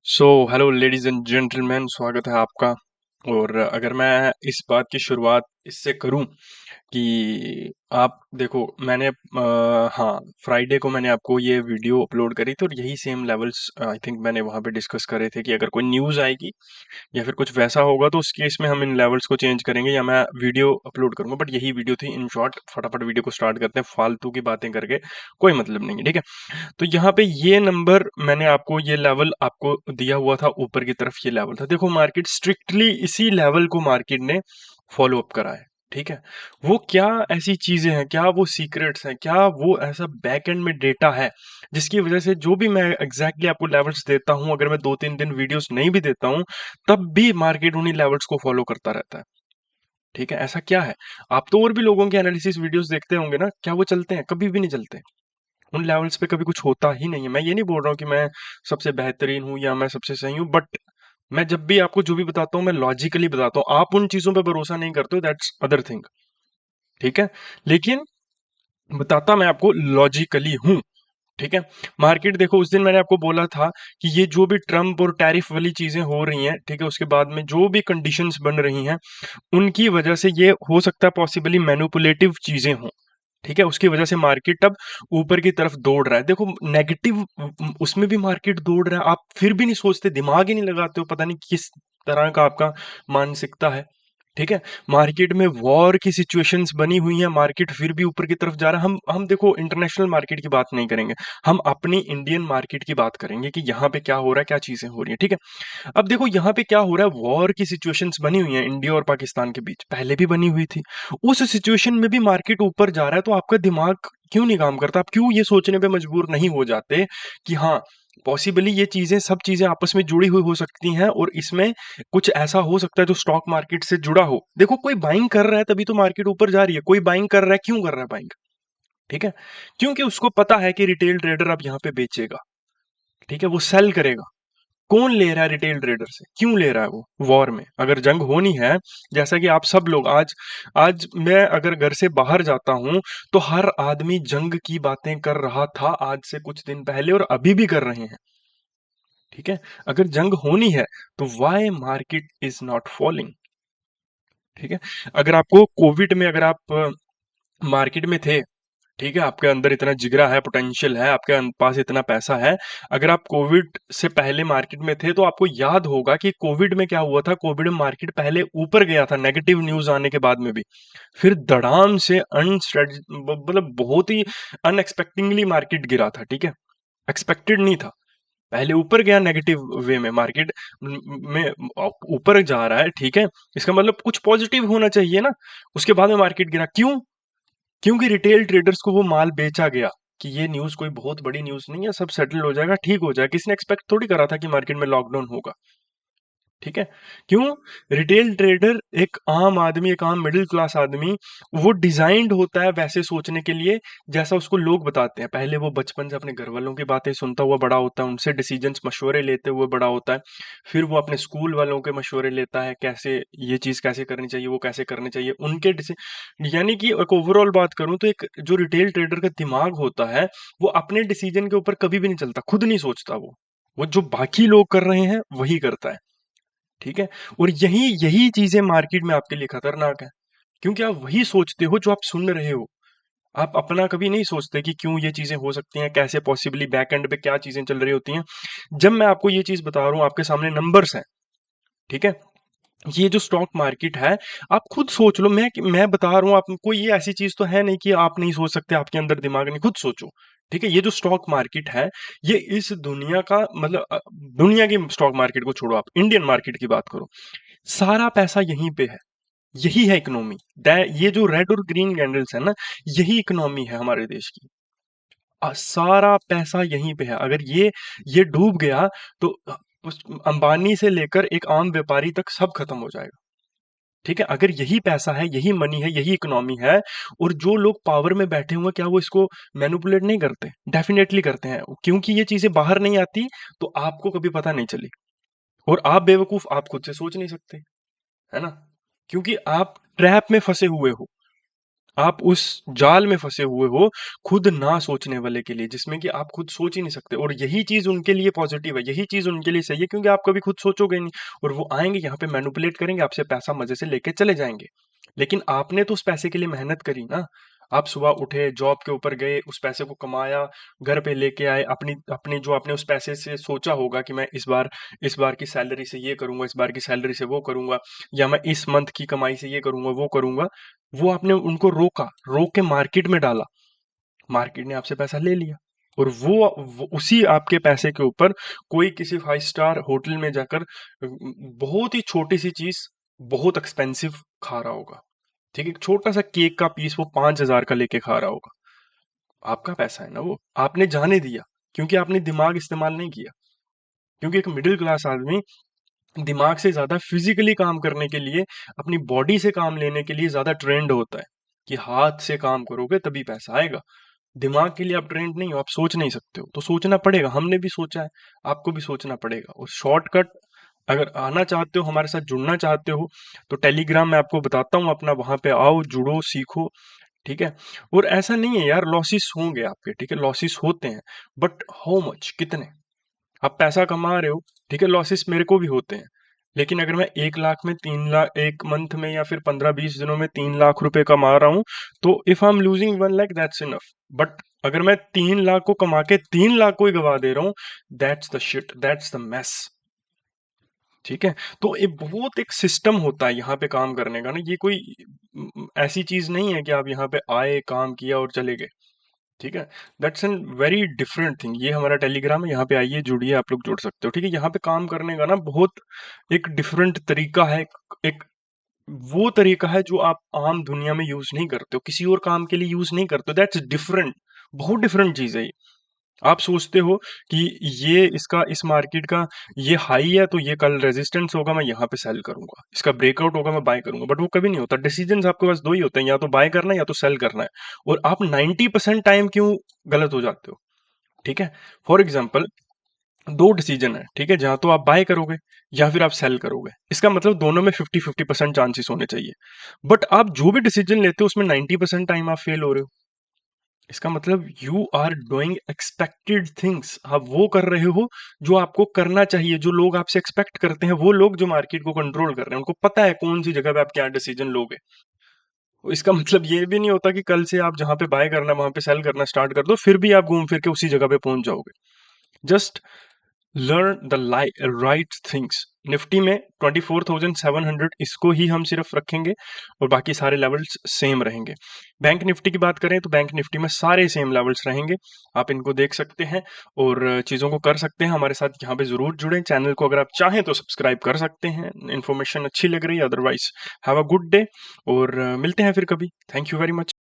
So hello ladies and gentleman, स्वागत है आपका। और अगर मैं इस बात की शुरुआत इससे करूं कि आप देखो, मैंने हाँ, फ्राइडे को मैंने आपको ये वीडियो अपलोड करी थी और यही सेम लेवल्स आई थिंक मैंने वहाँ पे डिस्कस करे थे कि अगर कोई न्यूज़ आएगी या फिर कुछ वैसा होगा तो उस केस में हम इन लेवल्स को चेंज करेंगे या मैं वीडियो अपलोड करूंगा। बट यही वीडियो थी। इन शॉर्ट, फटाफट वीडियो को स्टार्ट करते हैं, फालतू की बातें करके कोई मतलब नहीं है, ठीक है। तो यहाँ पे ये नंबर मैंने आपको, ये लेवल आपको दिया हुआ था, ऊपर की तरफ ये लेवल था। देखो, मार्केट स्ट्रिक्टली इसी लेवल को मार्केट ने फॉलो अप करा है, ठीक है। वो क्या ऐसी चीजें हैं, क्या वो सीक्रेट्स हैं, क्या वो ऐसा बैक एंड में डेटा है जिसकी वजह से जो भी मैं एग्जैक्टली आपको लेवल्स देता हूं, अगर मैं 2-3 दिन वीडियोस नहीं भी देता हूं तब भी मार्केट उन्हीं लेवल्स को फॉलो करता रहता है, ठीक है। ऐसा क्या है? आप तो और भी लोगों के एनालिसिस वीडियोस देखते होंगे ना, क्या वो चलते हैं? कभी भी नहीं चलते। उन लेवल्स पे कभी कुछ होता ही नहीं है। मैं ये नहीं बोल रहा हूँ कि मैं सबसे बेहतरीन हूँ या मैं सबसे सही हूँ, बट मैं जब भी आपको जो भी बताता हूँ मैं लॉजिकली बताता हूँ। आप उन चीजों पे भरोसा नहीं करते हो, दैट्स अदर थिंग, ठीक है। लेकिन बताता मैं आपको लॉजिकली हूँ, ठीक है। मार्केट देखो, उस दिन मैंने आपको बोला था कि ये जो भी ट्रम्प और टैरिफ वाली चीजें हो रही हैं, ठीक है, उसके बाद में जो भी कंडीशंस बन रही हैं उनकी वजह से ये हो सकता है पॉसिबली मैनिपुलेटिव चीजें हों, ठीक है। उसकी वजह से मार्केट अब ऊपर की तरफ दौड़ रहा है। देखो, नेगेटिव उसमें भी मार्केट दौड़ रहा है, आप फिर भी नहीं सोचते, दिमाग ही नहीं लगाते हो, पता नहीं किस तरह का आपका मानसिकता है, ठीक है। मार्केट में वॉर की सिचुएशंस बनी हुई हैं, मार्केट फिर भी ऊपर की तरफ जा रहा है। हम देखो, इंटरनेशनल मार्केट की बात नहीं करेंगे, हम अपनी इंडियन मार्केट की बात करेंगे कि यहाँ पे क्या हो रहा है, क्या चीजें हो रही है, ठीक है। अब देखो, यहाँ पे क्या हो रहा है, वॉर की सिचुएशंस बनी हुई हैं इंडिया और पाकिस्तान के बीच, पहले भी बनी हुई थी। उस सिचुएशन में भी मार्केट ऊपर जा रहा है, तो आपका दिमाग क्यों नहीं काम करता? आप क्यों ये सोचने पे मजबूर नहीं हो जाते कि हाँ, पॉसिबली ये चीजें, सब चीजें आपस में जुड़ी हुई हो सकती हैं और इसमें कुछ ऐसा हो सकता है जो स्टॉक मार्केट से जुड़ा हो। देखो, कोई बाइंग कर रहा है तभी तो मार्केट ऊपर जा रही है। कोई बाइंग कर रहा है, क्यों कर रहा है बाइंग? ठीक है, क्योंकि उसको पता है कि रिटेल ट्रेडर अब यहाँ पे बेचेगा, ठीक है, वो सेल करेगा। कौन ले रहा है रिटेल ट्रेडर से? क्यों ले रहा है वो? वॉर में अगर जंग होनी है, जैसा कि आप सब लोग आज आज मैं अगर घर से बाहर जाता हूं तो हर आदमी जंग की बातें कर रहा था आज से कुछ दिन पहले और अभी भी कर रहे हैं, ठीक है। अगर जंग होनी है तो why market is not falling, ठीक है। अगर आपको कोविड में, अगर आप मार्केट में थे, ठीक है, आपके अंदर इतना जिगरा है, पोटेंशियल है, आपके पास इतना पैसा है, अगर आप कोविड से पहले मार्केट में थे तो आपको याद होगा कि कोविड में क्या हुआ था। कोविड में मार्केट पहले ऊपर गया था नेगेटिव न्यूज आने के बाद में भी, फिर धड़ाम से मतलब बहुत ही अनएक्सपेक्टिंगली मार्केट गिरा था, ठीक है। एक्सपेक्टेड नहीं था। पहले ऊपर गया नेगेटिव वे में मार्केट में, ऊपर जा रहा है, ठीक है, इसका मतलब कुछ पॉजिटिव होना चाहिए ना। उसके बाद में मार्केट गिरा, क्यों? क्योंकि रिटेल ट्रेडर्स को वो माल बेचा गया कि ये न्यूज़ कोई बहुत बड़ी न्यूज़ नहीं है, सब सेटल हो जाएगा, ठीक हो जाएगा। किसी ने एक्सपेक्ट थोड़ी करा था कि मार्केट में लॉकडाउन होगा, ठीक है। क्यों? रिटेल ट्रेडर एक आम आदमी, एक आम मिडिल क्लास आदमी, वो डिजाइंड होता है वैसे सोचने के लिए जैसा उसको लोग बताते हैं। पहले वो बचपन से अपने घर वालों की बातें सुनता हुआ बड़ा होता है, उनसे डिसीजंस, मशवरे लेते हुए बड़ा होता है। फिर वो अपने स्कूल वालों के मशवरे लेता है, कैसे ये चीज कैसे करनी चाहिए, वो कैसे करनी चाहिए, उनके यानी कि एक ओवरऑल बात करूं तो एक जो रिटेल ट्रेडर का दिमाग होता है, वो अपने डिसीजन के ऊपर कभी भी नहीं चलता, खुद नहीं सोचता। वो जो बाकी लोग कर रहे हैं वही करता है, ठीक है। और यही यही चीजें मार्केट में आपके लिए खतरनाक है, क्योंकि आप वही सोचते हो जो आप सुन रहे हो। आप अपना कभी नहीं सोचते कि क्यों ये चीजें हो सकती हैं, कैसे पॉसिबली बैक एंड पे क्या चीजें चल रही होती हैं। जब मैं आपको ये चीज बता रहा हूं, आपके सामने नंबर्स हैं, ठीक है। ये जो स्टॉक मार्केट है, आप खुद सोच लो। मैं बता रहा हूं आपको, ये ऐसी चीज तो है नहीं कि आप नहीं सोच सकते, आपके अंदर दिमाग नहीं, खुद सोचो, ठीक है। ये जो स्टॉक मार्केट है, ये इस दुनिया का मतलब दुनिया की स्टॉक मार्केट को छोड़ो, आप इंडियन मार्केट की बात करो, सारा पैसा यहीं पे है। यही है इकोनॉमी। ये जो रेड और ग्रीन कैंडल्स है ना, यही इकोनॉमी है हमारे देश की। सारा पैसा यहीं पे है। अगर ये डूब गया तो उस अंबानी से लेकर एक आम व्यापारी तक सब खत्म हो जाएगा, ठीक है। अगर यही पैसा है, यही मनी है, यही इकोनॉमी है, और जो लोग पावर में बैठे हुए हैं, क्या वो इसको मैनिपुलेट नहीं करते? डेफिनेटली करते हैं, क्योंकि ये चीजें बाहर नहीं आती तो आपको कभी पता नहीं चली। और आप बेवकूफ, आप खुद से सोच नहीं सकते, है ना, क्योंकि आप ट्रैप में फंसे हुए हो। आप उस जाल में फंसे हुए हो, खुद ना सोचने वाले के लिए, जिसमें कि आप खुद सोच ही नहीं सकते, और यही चीज उनके लिए पॉजिटिव है, यही चीज उनके लिए सही है, क्योंकि आप कभी खुद सोचोगे नहीं, और वो आएंगे यहाँ पे मैनिपुलेट करेंगे आपसे, पैसा मजे से लेके चले जाएंगे। लेकिन आपने तो उस पैसे के लिए मेहनत करी ना। आप सुबह उठे, जॉब के ऊपर गए, उस पैसे को कमाया, घर पे लेके आए, अपनी अपनी जो आपने उस पैसे से सोचा होगा कि मैं इस बार की सैलरी से ये करूंगा, इस बार की सैलरी से वो करूंगा, या मैं इस मंथ की कमाई से ये करूंगा वो करूंगा, वो आपने उनको रोक के मार्केट में डाला, मार्केट ने आपसे पैसा ले लिया, और वो उसी आपके पैसे के ऊपर कोई किसी 5 स्टार होटल में जाकर बहुत ही छोटी सी चीज बहुत एक्सपेंसिव खा रहा होगा। ठीक है, एक छोटा सा केक का पीस वो 5,000 का लेके खा रहा होगा। आपका पैसा है ना वो, आपने जाने दिया, क्योंकि आपने दिमाग इस्तेमाल नहीं किया। क्योंकि एक मिडिल क्लास आदमी दिमाग से ज्यादा फिजिकली काम करने के लिए, अपनी बॉडी से काम लेने के लिए ज्यादा ट्रेंड होता है, कि हाथ से काम करोगे तभी पैसा आएगा। दिमाग के लिए आप ट्रेंड नहीं हो, आप सोच नहीं सकते हो, तो सोचना पड़ेगा, हमने भी सोचा है, आपको भी सोचना पड़ेगा। और शॉर्टकट, अगर आना चाहते हो, हमारे साथ जुड़ना चाहते हो, तो टेलीग्राम में आपको बताता हूँ अपना, वहां पे आओ, जुड़ो, सीखो। ठीक है। और ऐसा नहीं है यार, लॉसेस होंगे आपके, ठीक है, लॉसेस होते हैं, बट हाउ मच, कितने? आप पैसा कमा रहे हो, ठीक है, लॉसेस मेरे को भी होते हैं, लेकिन अगर मैं 1 लाख में 3 लाख, एक मंथ में या फिर 15-20 दिनों में 3 लाख रुपए कमा रहा हूं, तो if I am losing 1 lakh, that's enough. But अगर मैं 3 लाख को कमा के 3 लाख को ही गवा दे रहा हूँ, that's the shit, that's the mess. ठीक है। तो ये बहुत एक सिस्टम होता है यहाँ पे काम करने का ना, ये कोई ऐसी चीज नहीं है कि आप यहाँ पे आए, काम किया और चले गए। ठीक है। That's an very different thing. ये हमारा टेलीग्राम है, यहाँ पे आइए, जुड़िए, आप लोग जुड़ सकते हो। ठीक है, यहाँ पे काम करने का ना बहुत एक डिफरेंट तरीका है, एक वो तरीका है जो आप आम दुनिया में यूज नहीं करते हो, किसी और काम के लिए यूज नहीं करते हो, दैट्स डिफरेंट। बहुत डिफरेंट चीज है ये। आप सोचते हो कि ये इसका, इस मार्केट का ये हाई है, तो ये कल रेजिस्टेंस होगा, मैं यहाँ पे सेल करूंगा, इसका ब्रेकआउट होगा, मैं बाय करूंगा, बट वो कभी नहीं होता। डिसीजंस आपके पास दो ही होते हैं, या तो बाय करना है या तो सेल करना है। और आप 90% टाइम क्यों गलत हो जाते हो? ठीक है। फॉर एग्जाम्पल, दो डिसीजन है, ठीक है, जहां तो आप बाय करोगे या फिर आप सेल करोगे, इसका मतलब दोनों में 50-50% चांसेस होने चाहिए। बट आप जो भी डिसीजन लेते हो उसमें 90% टाइम आप फेल हो रहे हो। इसका मतलब you are doing expected things, आप वो कर रहे हो जो आपको करना चाहिए, जो लोग आपसे एक्सपेक्ट करते हैं, वो लोग जो मार्केट को कंट्रोल कर रहे हैं, उनको पता है कौन सी जगह पे आप क्या डिसीजन लोगे। तो इसका मतलब ये भी नहीं होता कि कल से आप जहां पे बाय करना वहां पे सेल करना स्टार्ट कर दो, फिर भी आप घूम फिर के उसी जगह पे पहुंच जाओगे। Just learn the right things. Nifty में 24,700 इसको ही हम सिर्फ रखेंगे, और बाकी सारे लेवल्स सेम रहेंगे। बैंक निफ्टी की बात करें तो बैंक निफ्टी में सारे सेम लेवल्स रहेंगे, आप इनको देख सकते हैं और चीज़ों को कर सकते हैं। हमारे साथ यहाँ पे ज़रूर जुड़ें, चैनल को अगर आप चाहें तो सब्सक्राइब कर सकते हैं, इन्फॉर्मेशन अच्छी लग रही है, otherwise have a good day, और मिलते हैं फिर कभी। Thank you very much.